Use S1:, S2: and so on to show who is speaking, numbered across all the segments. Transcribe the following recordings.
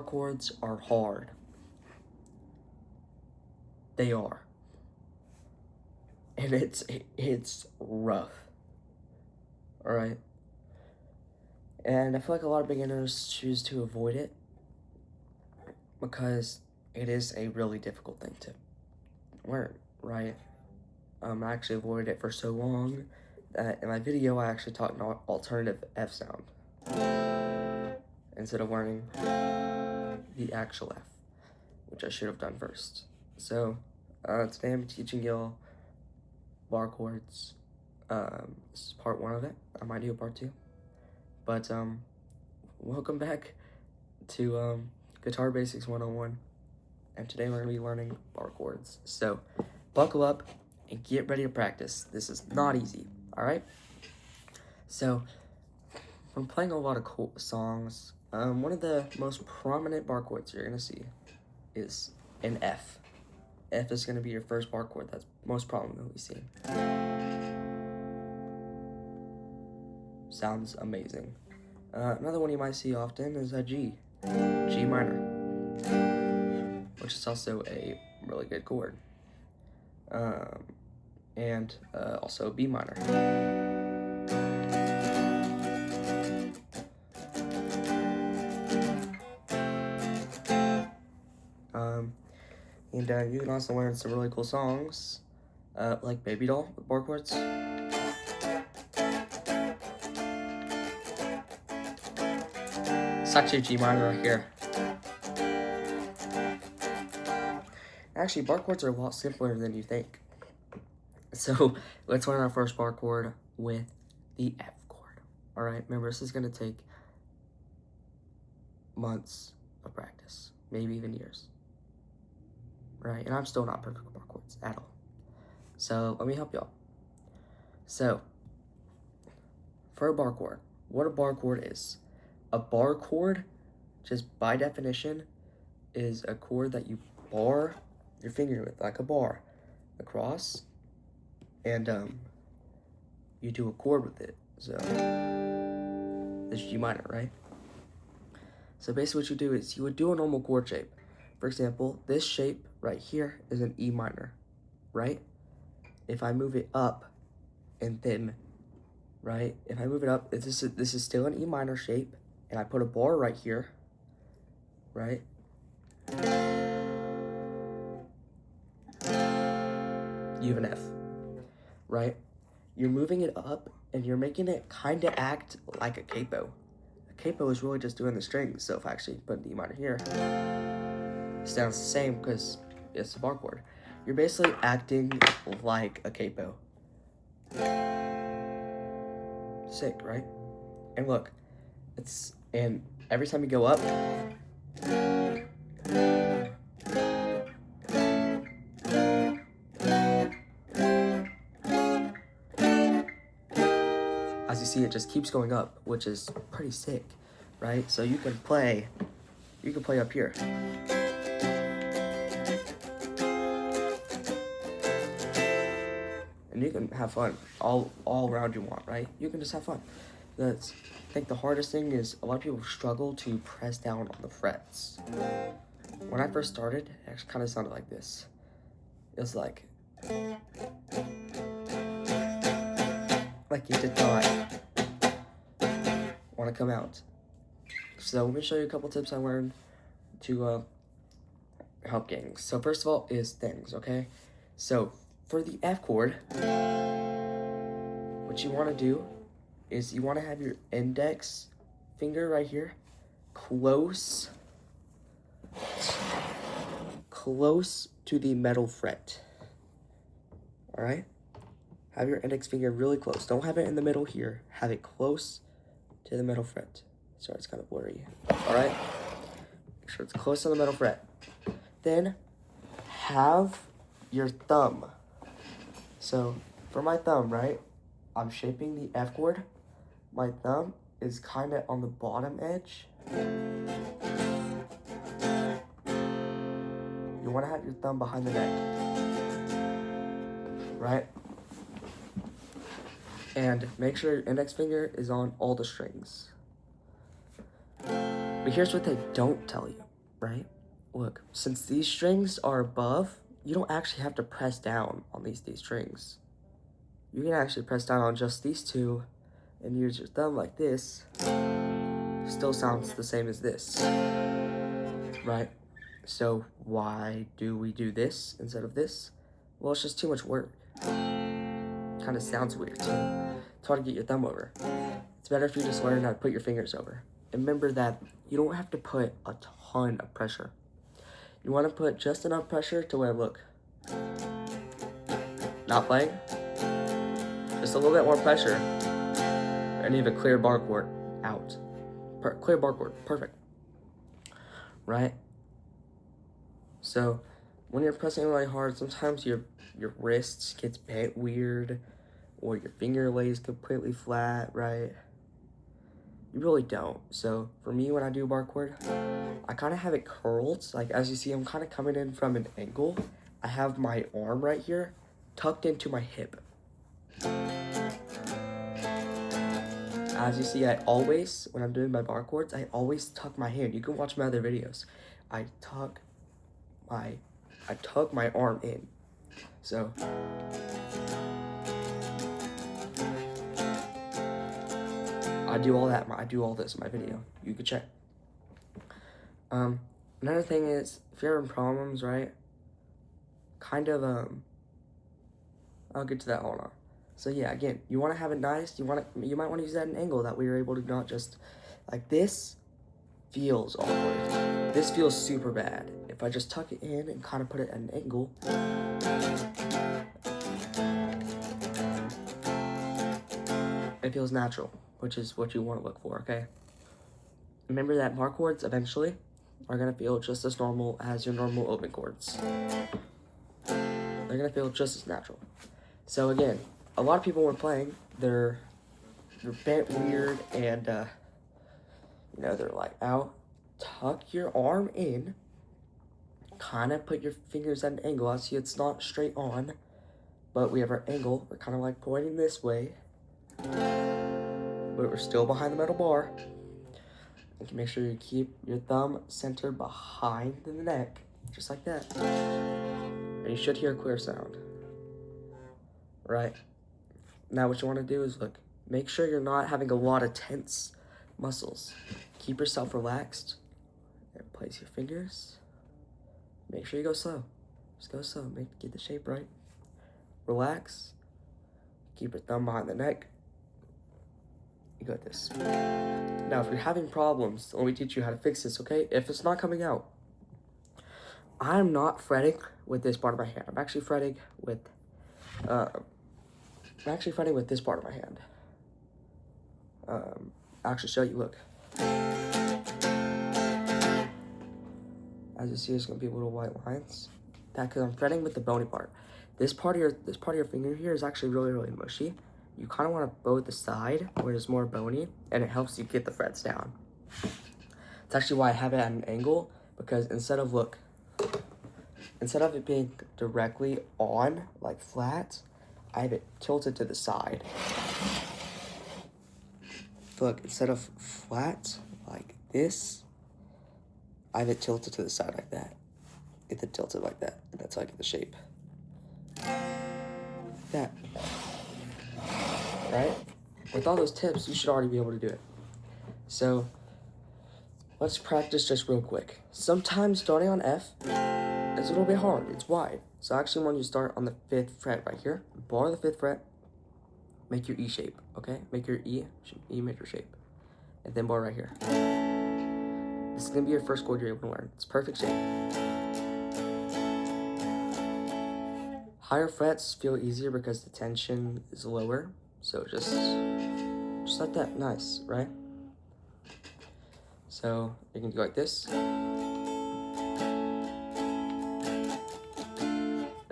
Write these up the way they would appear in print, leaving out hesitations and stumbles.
S1: chords are hard. They are. And it's rough. Alright? And I feel like a lot of beginners choose to avoid it because it is a really difficult thing to learn, right? I actually avoided it for so long that in my video I actually taught an alternative F sound instead of learning the actual F, which I should have done first. So today I'm teaching y'all bar chords. This is part 1 of it. I might do a part 2. But welcome back to Guitar Basics 101. And today we're going to be learning bar chords. So buckle up and get ready to practice. This is not easy, alright? So I'm playing a lot of cool songs. One of the most prominent bar chords you're going to see is an F. F is going to be your first bar chord that's most prominently seen. Sounds amazing. Another one you might see often is a G minor, which is also a really good chord. And also B minor. And you can also learn some really cool songs, like Baby Doll with bar chords. It's actually a G minor right here. Actually, bar chords are a lot simpler than you think. So let's learn our first bar chord with the F chord. All right, remember this is gonna take months of practice, maybe even years. Right, and I'm still not perfect with bar chords at all. So let me help y'all. So for a bar chord, what a bar chord is. A bar chord, just by definition, is a chord that you bar your finger with, like a bar, across, and you do a chord with it. So this is G minor, right? So basically what you do is you would do a normal chord shape. For example, this shape right here is an E minor, right? If I move it up and then, right? If I move it up, this is still an E minor shape, and I put a bar right here, right? You have an F, right? You're moving it up, and you're making it kind of act like a capo. A capo is really just doing the strings, so if I actually put an E minor here, it sounds the same because it's a bar chord. You're basically acting like a capo. Sick, right? And look, and every time you go up, as you see, it just keeps going up, which is pretty sick, right? So you can play up here. And you can have fun all around you want, right? You can just have fun. I think the hardest thing is a lot of people struggle to press down on the frets. When I first started, it actually kind of sounded like this. It was like you did not want to come out. So let me show you a couple tips I learned to help getting. So first of all is things, okay? So for the F chord, what you want to do is you want to have your index finger right here close to the metal fret. All right? Have your index finger really close. Don't have it in the middle here. Have it close to the metal fret. Sorry, it's kind of blurry. All right? Make sure it's close to the metal fret. Then have your thumb. So for my thumb, right, I'm shaping the F chord. My thumb is kind of on the bottom edge. You want to have your thumb behind the neck, right? And make sure your index finger is on all the strings. But here's what they don't tell you. right? Look, since these strings are above, you don't actually have to press down on these strings. You can actually press down on just these two and use your thumb like this. Still sounds the same as this, right? So why do we do this instead of this? Well, it's just too much work. Kind of sounds weird too. It's hard to get your thumb over. It's better if you just learn how to put your fingers over. And remember that you don't have to put a ton of pressure. You want to put just enough pressure to where, look, not playing, just a little bit more pressure, and you have a clear bar chord out. Clear bar chord, perfect, right? So when you're pressing really hard, sometimes your wrist gets bent weird, or your finger lays completely flat, right? You really don't. So for me, when I do bar chord, I kind of have it curled. Like as you see, I'm kind of coming in from an angle. I have my arm right here tucked into my hip. As you see, I always, when I'm doing my bar chords, I always tuck my hand. You can watch my other videos. I tuck my arm in. So I do all that. I do all this in my video. You can check. Another thing is, if you're having problems, right? I'll get to that. Hold on. So yeah, again, you want to have it nice. You might want to use that at an angle that way you're able to not just like this. Feels awkward. This feels super bad. If I just tuck it in and kind of put it at an angle. It feels natural, which is what you want to look for, okay? Remember that bar chords eventually are going to feel just as normal as your normal open chords. They're going to feel just as natural. So again, a lot of people when playing, they're bent weird and, they're like out. Tuck your arm in, kind of put your fingers at an angle. I see it's not straight on, but we have our angle. We're kind of like pointing this way, but we're still behind the metal bar. You can make sure you keep your thumb centered behind the neck, just like that. And you should hear a clear sound, right? Now what you want to do is, look, make sure you're not having a lot of tense muscles. Keep yourself relaxed and place your fingers. Make sure you go slow. Just go slow, get the shape right. Relax, keep your thumb behind the neck. You got this. Now, if you're having problems, let me teach you how to fix this, okay? If it's not coming out, I'm not fretting with this part of my hand. I'm actually fretting with this part of my hand. I'll actually show you, look. As you see, there's gonna be little white lines. That's because I'm fretting with the bony part. This part of your finger here is actually really, really mushy. You kind of want to bow at the side where it's more bony, and it helps you get the frets down. It's actually why I have it at an angle, because instead of it being directly on, like flat, I have it tilted to the side. Look, instead of flat like this, I have it tilted to the side like that. Get it tilted like that, and that's how I get the shape. That. Right? With all those tips, you should already be able to do it. So, let's practice just real quick. Sometimes starting on F is a little bit hard. It's wide. So I actually want you to start on the 5th fret right here. Bar the 5th fret. Make your E shape, okay? Make your E major shape. And then bar right here. This is going to be your first chord you're able to learn. It's perfect shape. Higher frets feel easier because the tension is lower. So just like that, nice, right? So you can go like this. And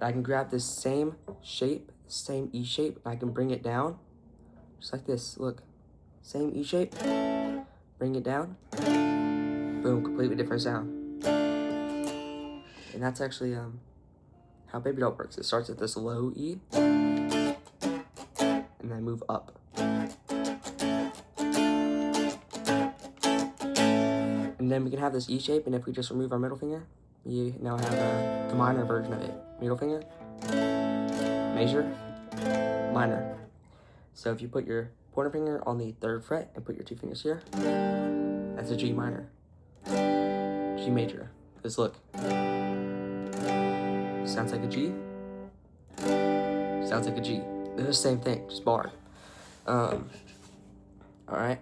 S1: I can grab this same shape, same E shape, and I can bring it down, just like this, look. Same E shape, bring it down, boom, completely different sound. And that's actually how Baby Doll works. It starts at this low E, and then move up. And then we can have this E shape, and if we just remove our middle finger, you now have the minor version of it. Middle finger, major, minor. So if you put your pointer finger on the 3rd fret and put your 2 fingers here, that's a G minor, G major. Because look, sounds like a G, sounds like a G. They're the same thing, just barred. Alright,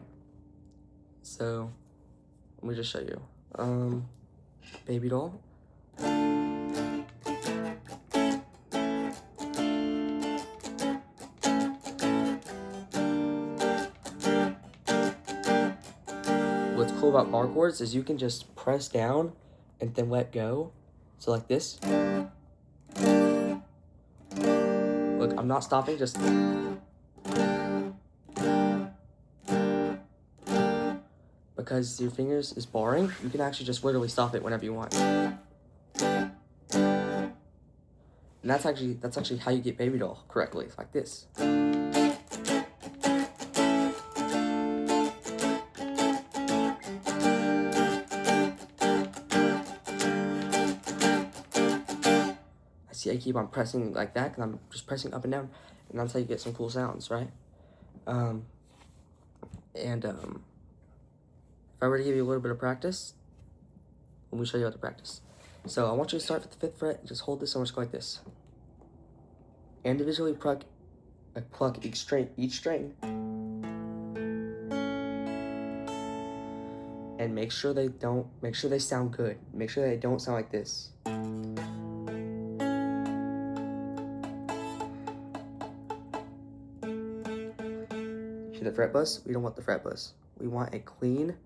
S1: so let me just show you. Baby doll. What's cool about bar chords is you can just press down and then let go. So like this. Look, I'm not stopping, just because your fingers is barring, you can actually just literally stop it whenever you want. And that's actually how you get baby doll correctly. It's like this. See, I keep on pressing like that because I'm just pressing up and down, and that's how you get some cool sounds, right? If I were to give you a little bit of practice, let me show you how to practice. So I want you to start with the 5th fret and just hold this and just go like this. Individually pluck each string, and make sure they sound good. Make sure they don't sound like this. See the fret buzz? We don't want the fret buzz. We want a clean,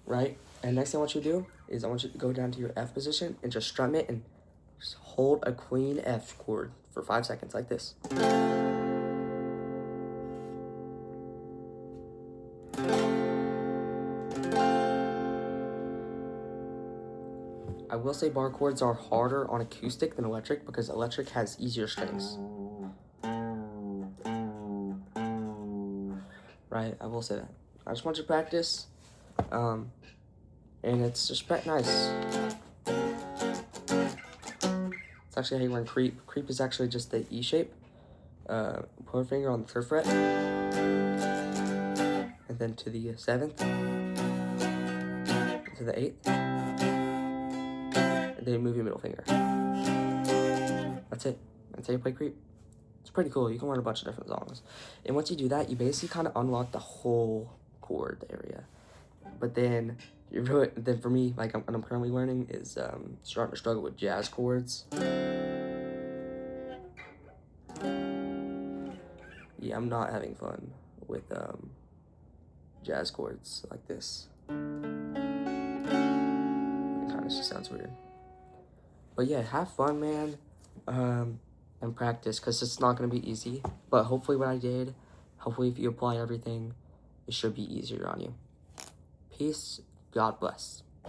S1: right? And next thing I want you to do is I want you to go down to your F position and just strum it and just hold a clean F chord for 5 seconds like this. I will say bar chords are harder on acoustic than electric because electric has easier strings. Right, I will say that. I just want you to practice, and it's just nice. It's actually how you learn creep. Creep is actually just the E shape. Pointer finger on the 3rd fret, and then to the 7th, to the 8th, and then move your middle finger. That's it. That's how you play creep. It's pretty cool. You can learn a bunch of different songs. And once you do that, you basically kind of unlock the whole chord area. But then, then for me, like what I'm currently learning is starting to struggle with jazz chords. Yeah, I'm not having fun with jazz chords like this. It kind of just sounds weird. But yeah, have fun, man. And practice, because it's not going to be easy, but hopefully what I did, hopefully if you apply everything, it should be easier on you. Peace. God bless.